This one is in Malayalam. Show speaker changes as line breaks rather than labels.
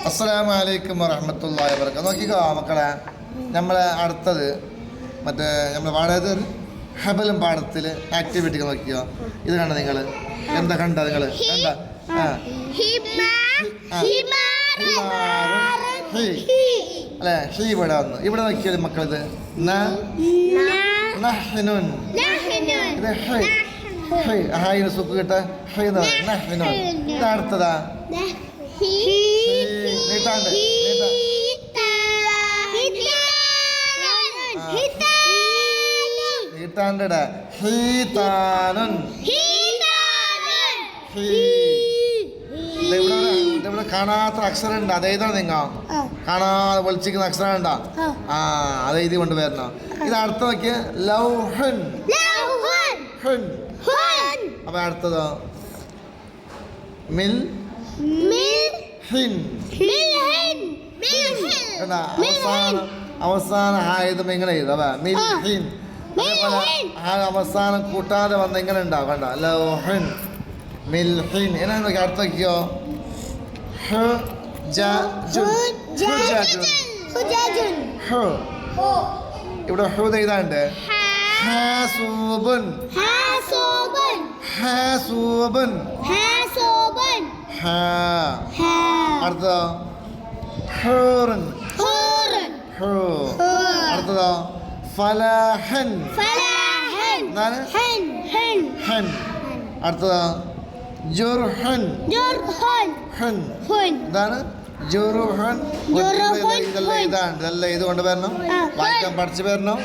അസ്സലാമു അലൈക്കും വറഹ്മത്തുള്ളാഹി വബറകാതുഹു. നോക്കിക്കോ മക്കളെ, നമ്മളെ അടുത്തത് മറ്റേ നമ്മൾ പാടത്ത് ഹബലും പാടത്തിൽ ആക്ടിവിറ്റി നോക്കിയോ. ഇത് കണ്ട നിങ്ങൾ എന്താ കണ്ട നിങ്ങൾ കണ്ട അല്ലേ? ഹീ ഇവിടെ വന്നു. ഇവിടെ നോക്കിയത് മക്കളിത് ഹായിന് സുഖം കിട്ട ഇത് അടുത്തതാ നീട്ടാണ്ട് നീട്ടാണ്ടടാ ഹീതാനുൻ. ഇവിടെ കാണാത്ത അക്ഷരം ഉണ്ട്, അതേതാണ് നിങ്ങ കാണാതെ പൊളിച്ചിരിക്കുന്ന അക്ഷരം ഉണ്ടോ? അത് എഴുതി കൊണ്ടുവരണോ. ഇത് അടുത്ത നോക്കിയ ലൗഹൻ. അപ്പൊ അടുത്തതോ മിൽ അവസാനം ആയത് ഇങ്ങനെ എഴുതാം. മിൽ ഹിൻ അവസാനം കൂട്ടാതെ വന്ന ഇങ്ങനെ ഉണ്ടാവും. കണ്ട ലൗഹൻ മിൽഹിൻ. എന്നാ നോക്കി അടുത്ത നോക്കിയോ. ഇവിടെ ഹൂദ് എഴുതാണ്ട് ഹാസൂബുൻ. അടുത്തതോ ഹൂറൻ. അടുത്തതോ ഫലഹൻ. അടുത്തതോ ജുർഹൻ. എന്താണ് ജുർഹൻ? ഇതെല്ലാം ഇത് കൊണ്ടുവരണം, വായിക്കാൻ പഠിച്ചു വരണം.